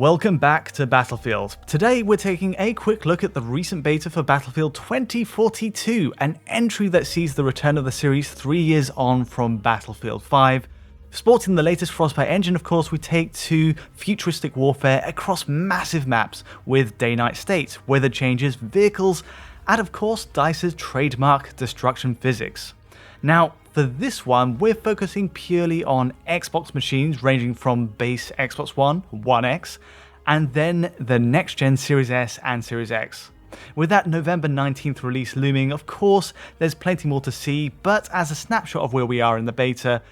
Welcome back to Battlefield. Today we're taking a quick look at the recent beta for Battlefield 2042, an entry that sees the return of the series 3 years on from Battlefield 5. Sporting the latest Frostbite engine, of course, we take to futuristic warfare across massive maps with day-night states, weather changes, vehicles, and of course DICE's trademark destruction physics. Now, for this one, we're focusing purely on Xbox machines ranging from base Xbox One, One X, and then the next-gen Series S and Series X. With that November 19th release looming, of course, there's plenty more to see, but as a snapshot of where we are in the beta,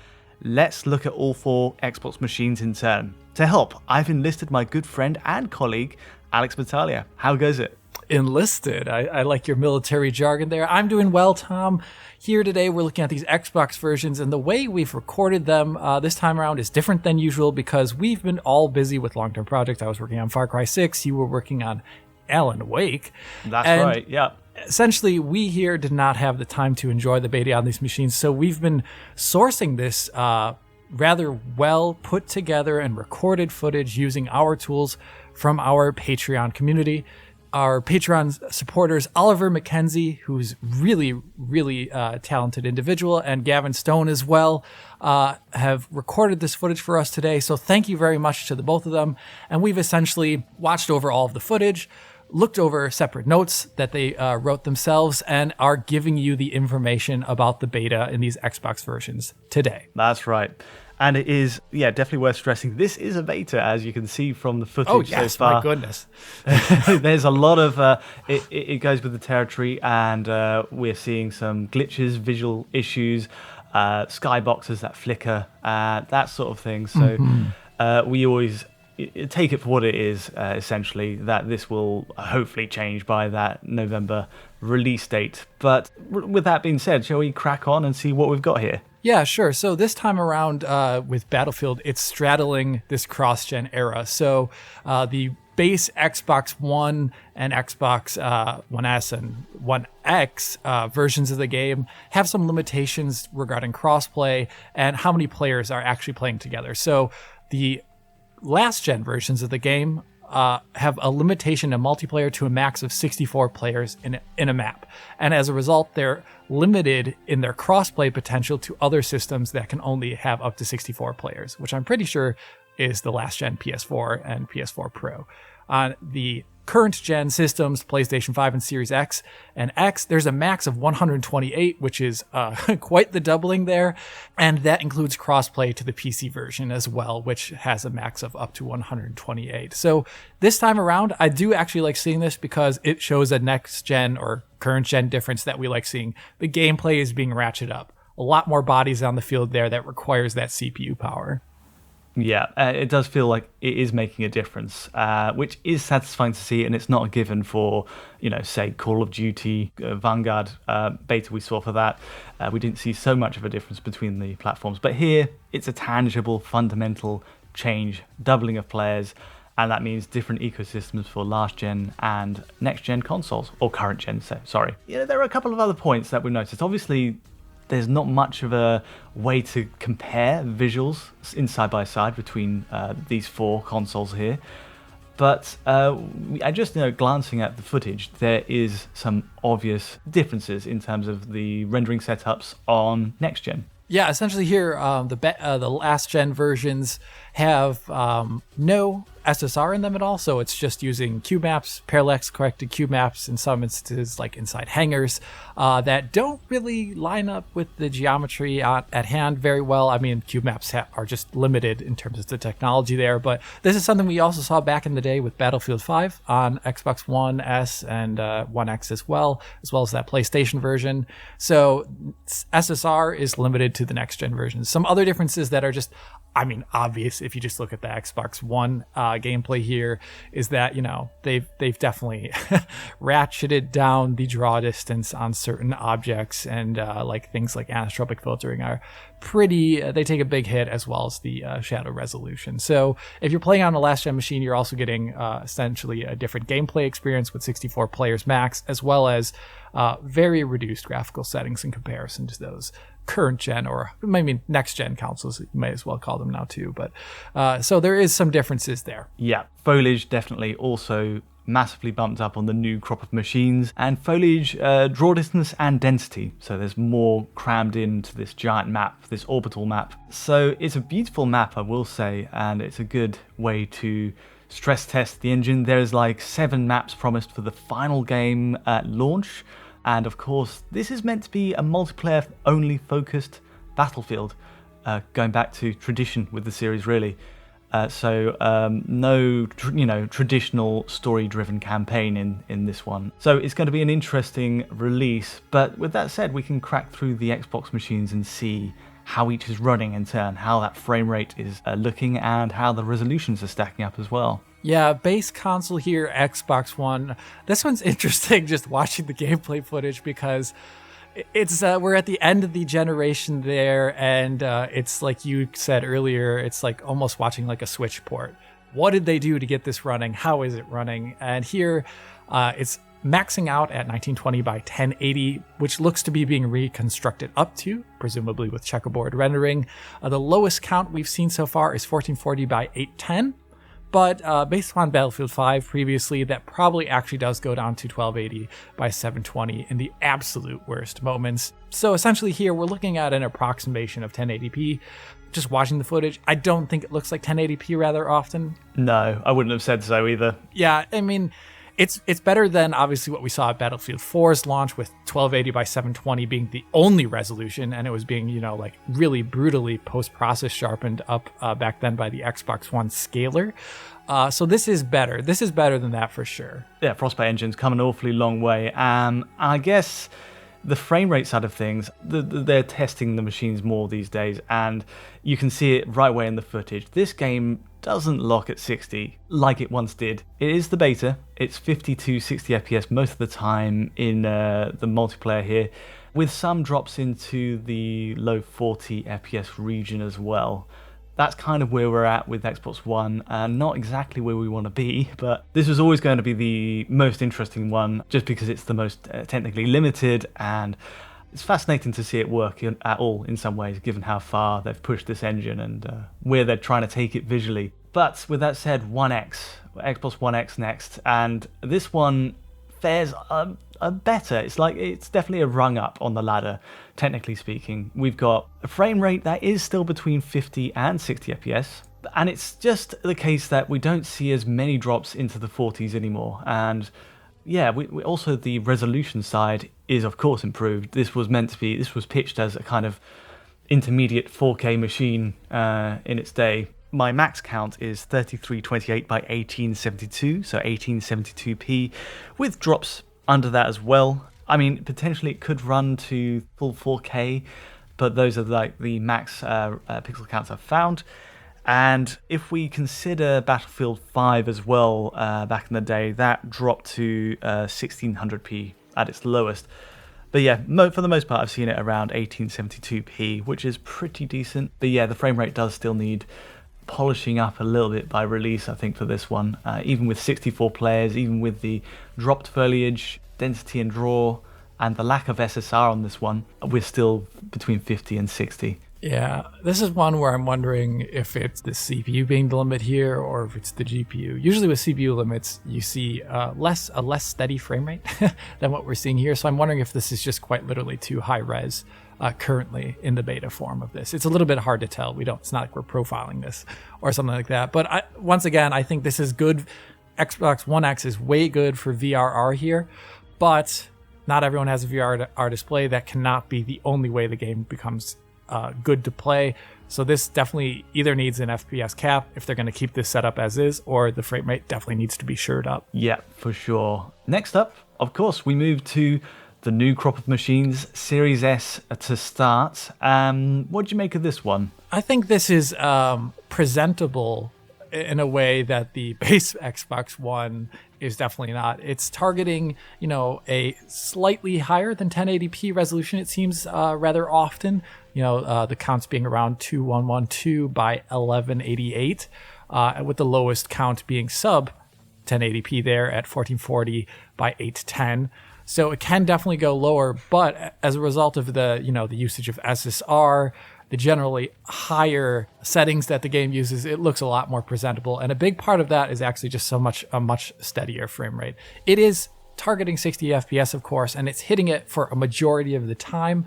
let's look at all 4 Xbox machines in turn. To help, I've enlisted my good friend and colleague, Alex Battaglia. How goes it? Enlisted. I like your military jargon there. I'm doing well, Tom. Here today, we're looking at these Xbox versions, and the way we've recorded them this time around is different than usual because we've been all busy with long-term projects. I was working on Far Cry 6. You were working on Alan Wake. That's right, yeah. Essentially, we here did not have the time to enjoy the beta on these machines, so we've been sourcing this rather well put together and recorded footage using our tools from our Patreon community. Our Patreon supporters, Oliver Mackensie, who's really talented individual, and Gavin Stone as well, have recorded this footage for us today. So thank you very much to the both of them. And we've essentially watched over all of the footage, looked over separate notes that they wrote themselves, and are giving you the information about the beta in these Xbox versions today. That's right. And it is, definitely worth stressing, this is a beta, as you can see from the footage so far. My goodness. There's a lot of, it goes with the territory, and we're seeing some glitches, visual issues, skyboxes that flicker, that sort of thing. So we always take it for what it is, essentially, that this will hopefully change by that November release date. But with that being said, shall we crack on and see what we've got here? Yeah, sure. So this time around with Battlefield, it's straddling this cross-gen era. So the base Xbox One and Xbox One S and One X versions of the game have some limitations regarding crossplay and how many players are actually playing together. So the last-gen versions of the game have a limitation in multiplayer to a max of 64 players in a map. And as a result, they're limited in their crossplay potential to other systems that can only have up to 64 players, which I'm pretty sure is the last gen PS4 and PS4 Pro. On the current gen systems, PlayStation 5 and Series X and X, there's a max of 128, which is quite the doubling there. And that includes crossplay to the PC version as well, which has a max of up to 128. So this time around, I do actually like seeing this because it shows a next gen or current gen difference that we like seeing. The gameplay is being ratcheted up. A lot more bodies on the field there that requires that CPU power. Yeah, it does feel like it is making a difference, which is satisfying to see, and it's not a given for, say, Call of Duty, Vanguard beta we saw for that. We didn't see so much of a difference between the platforms, but here it's a tangible, fundamental change, doubling of players, and that means different ecosystems for last-gen and next-gen consoles, or current-gen, sorry. There are a couple of other points that we noticed. Obviously, there's not much of a way to compare visuals in side-by-side between these 4 consoles here. But I just glancing at the footage, there is some obvious differences in terms of the rendering setups on next-gen. Yeah, essentially here, the last-gen versions have no SSR in them at all, so it's just using cube maps, parallax-corrected cube maps in some instances, like inside hangars, that don't really line up with the geometry at hand very well. I mean, cube maps are just limited in terms of the technology there, but this is something we also saw back in the day with Battlefield 5 on Xbox One S and One X as well as that PlayStation version. So SSR is limited to the next-gen versions. Some other differences that are just, obvious if you just look at the Xbox One gameplay here is that, they've definitely ratcheted down the draw distance on certain objects, and like things like anisotropic filtering are they take a big hit, as well as the shadow resolution. So if you're playing on a last gen machine, you're also getting essentially a different gameplay experience with 64 players max, as well as very reduced graphical settings in comparison to those current gen, or maybe next gen consoles, you might as well call them now too. But so there is some differences there. Yeah, foliage definitely also massively bumped up on the new crop of machines, and foliage, draw distance and density, so there's more crammed into this giant map, this orbital map. So it's a beautiful map, I will say, and it's a good way to stress test the engine. There's like 7 maps promised for the final game at launch, and of course this is meant to be a multiplayer only focused Battlefield, going back to tradition with the series really. No traditional story-driven campaign in this one. So it's going to be an interesting release. But with that said, we can crack through the Xbox machines and see how each is running in turn, how that frame rate is looking, and how the resolutions are stacking up as well. Yeah, base console here, Xbox One. This one's interesting just watching the gameplay footage because it's we're at the end of the generation there, and it's like you said earlier, it's like almost watching like a Switch port. What did they do to get this running? How is it running? And here it's maxing out at 1920 by 1080, which looks to be being reconstructed up to, presumably with checkerboard rendering. The lowest count we've seen so far is 1440 by 810. But based on Battlefield 5 previously, that probably actually does go down to 1280 by 720 in the absolute worst moments. So essentially here, we're looking at an approximation of 1080p. Just watching the footage, I don't think it looks like 1080p rather often. No, I wouldn't have said so either. Yeah, I mean, it's better than obviously what we saw at Battlefield 4's launch, with 1280 by 720 being the only resolution, and it was being, like really brutally post-process sharpened up back then by the Xbox One scaler. So this is better. This is better than that for sure. Yeah, Frostbite engine's come an awfully long way. I guess the frame rate side of things, they're testing the machines more these days, and you can see it right away in the footage. This game doesn't lock at 60 like it once did. It is the beta. It's 50 to 60 FPS most of the time in the multiplayer here, with some drops into the low 40 FPS region as well. That's kind of where we're at with Xbox One, and not exactly where we want to be, but this was always going to be the most interesting one just because it's the most technically limited, and it's fascinating to see it work at all in some ways, given how far they've pushed this engine and where they're trying to take it visually. But with that said, Xbox One X next, and this one fares better. It's definitely a rung up on the ladder, technically speaking. We've got a frame rate that is still between 50 and 60 FPS, and it's just the case that we don't see as many drops into the 40s anymore. And yeah, we also, the resolution side is of course improved. This was pitched as a kind of intermediate 4K machine in its day. My max count is 3328 by 1872, so 1872p, with drops under that as well. I mean, potentially it could run to full 4K, but those are like the max pixel counts I've found. And if we consider Battlefield 5 as well, back in the day, that dropped to 1600p at its lowest. But yeah, for the most part, I've seen it around 1872p, which is pretty decent. But yeah, the frame rate does still need polishing up a little bit by release, I think, for this one. Even with 64 players, even with the dropped foliage, density and draw, and the lack of SSR on this one, we're still between 50 and 60. Yeah, this is one where I'm wondering if it's the CPU being the limit here or if it's the GPU. Usually with CPU limits, you see a less steady frame rate than what we're seeing here. So I'm wondering if this is just quite literally too high res currently in the beta form of this. It's a little bit hard to tell. It's not like we're profiling this or something like that. But once again, I think this is good. Xbox One X is way good for VRR here, but not everyone has a VRR display. That cannot be the only way the game becomes good to play. So this definitely either needs an FPS cap if they're going to keep this setup as is, or the frame rate definitely needs to be shored up. Yeah, for sure. Next up, of course, we move to the new crop of machines, Series S to start. What do you make of this one? I think this is presentable in a way that the base Xbox One is definitely not. It's targeting, a slightly higher than 1080p resolution, it seems, rather often. The counts being around 2112 by 1188, with the lowest count being sub 1080p there at 1440 by 810. So it can definitely go lower, but as a result of the usage of SSR, the generally higher settings that the game uses, it looks a lot more presentable. And a big part of that is actually just a much steadier frame rate. It is targeting 60 FPS, of course, and it's hitting it for a majority of the time.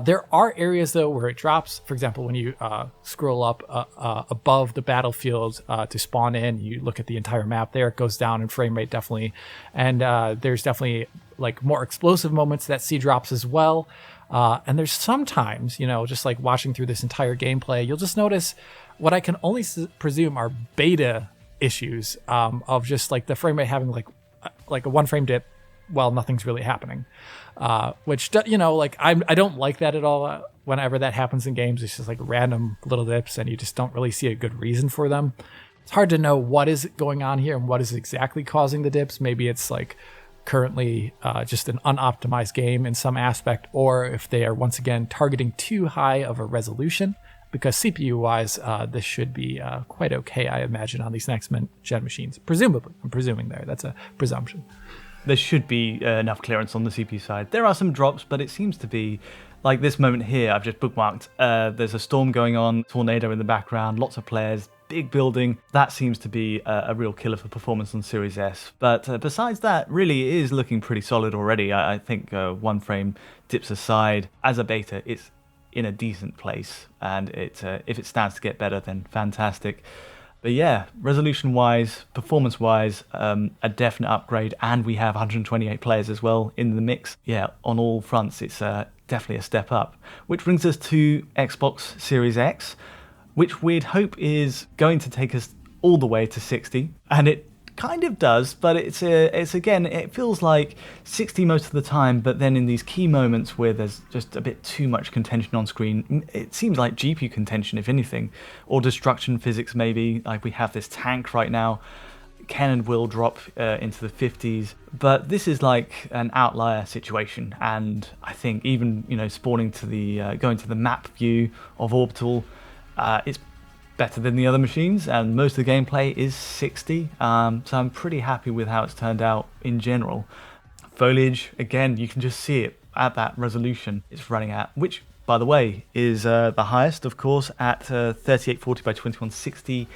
There are areas, though, where it drops. For example, when you scroll up above the battlefield to spawn in, you look at the entire map there, it goes down in frame rate, definitely. And there's definitely like more explosive moments that see drops as well. And there's sometimes, just like watching through this entire gameplay, you'll just notice what I can only presume are beta issues of just like the frame rate having like a one frame dip while nothing's really happening, which I don't like that at all. Whenever that happens in games, it's just like random little dips and you just don't really see a good reason for them. It's hard to know what is going on here and what is exactly causing the dips. Maybe it's like currently just an unoptimized game in some aspect, or if they are once again targeting too high of a resolution, because CPU wise this should be quite okay, I imagine, on these next gen machines, presumably. I'm presuming that's a presumption. There should be enough clearance on the CPU side. There are some drops, but it seems to be like this moment here. I've just bookmarked. There's a storm going on, tornado in the background, lots of players, big building. That seems to be a real killer for performance on Series S. But besides that, really it is looking pretty solid already. I think one frame dips aside. As a beta, it's in a decent place, and if it stands to get better, then fantastic. But yeah, resolution-wise, performance-wise, a definite upgrade, and we have 128 players as well in the mix. Yeah, on all fronts, it's definitely a step up. Which brings us to Xbox Series X, which we'd hope is going to take us all the way to 60, and it kind of does, but it's again, it feels like 60 most of the time, but then in these key moments where there's just a bit too much contention on screen, it seems like GPU contention, if anything, or destruction physics maybe. Like we have this tank right now, can and will drop into the 50s, but this is like an outlier situation, and I think even spawning to the going to the map view of Orbital, it's better than the other machines, and most of the gameplay is 60, so I'm pretty happy with how it's turned out in general. Foliage, again, you can just see it at that resolution it's running at, which, by the way, is the highest, of course, at 3840 by 2160,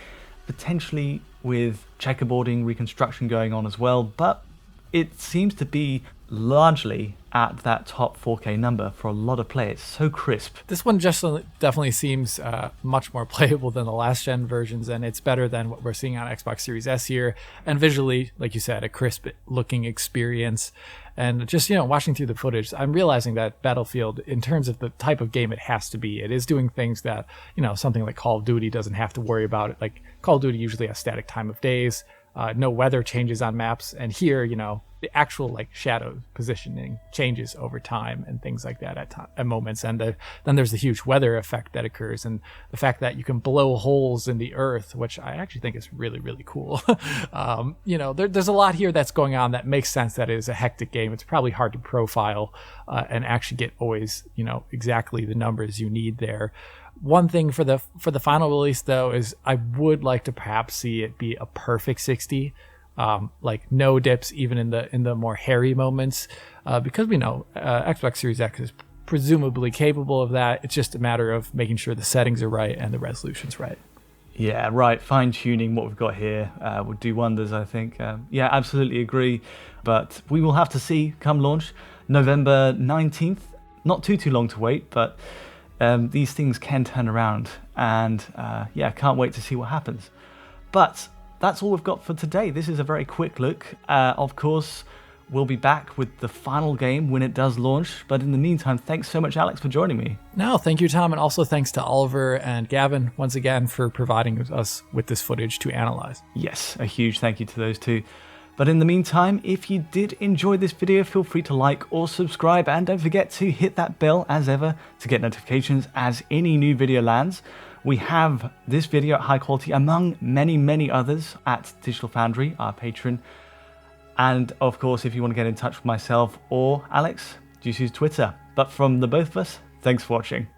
potentially with checkerboarding reconstruction going on as well, but it seems to be largely at that top 4K number for a lot of players. So crisp. This one just definitely seems much more playable than the last gen versions, and it's better than what we're seeing on Xbox Series S here. And visually, like you said, a crisp looking experience. And just, watching through the footage, I'm realizing that Battlefield, in terms of the type of game it has to be, it is doing things that, something like Call of Duty doesn't have to worry about. Like Call of Duty usually has static time of days, no weather changes on maps, and here, the actual like shadow positioning changes over time and things like that at moments. And then there's the huge weather effect that occurs, and the fact that you can blow holes in the earth, which I actually think is really, really cool. There's a lot here that's going on that makes sense that it is a hectic game. It's probably hard to profile and actually get always, exactly the numbers you need there. One thing for the final release, though, is I would like to perhaps see it be a perfect 60. Like no dips even in the more hairy moments, because we know Xbox Series X is presumably capable of that. It's just a matter of making sure the settings are right and the resolution's right. Yeah, right. Fine-tuning what we've got here would do wonders, I think. Yeah, absolutely agree. But we will have to see come launch, November 19th. Not too long to wait, but these things can turn around. And can't wait to see what happens. But that's all we've got for today. This is a very quick look. Of course, we'll be back with the final game when it does launch. But in the meantime, thanks so much, Alex, for joining me. No, thank you, Tom. And also thanks to Oliver and Gavin once again for providing us with this footage to analyze. Yes, a huge thank you to those two. But in the meantime, if you did enjoy this video, feel free to like or subscribe. And don't forget to hit that bell as ever to get notifications as any new video lands. We have this video at high quality among many, many others at Digital Foundry, our patron. And of course, if you want to get in touch with myself or Alex, just use Twitter. But from the both of us, thanks for watching.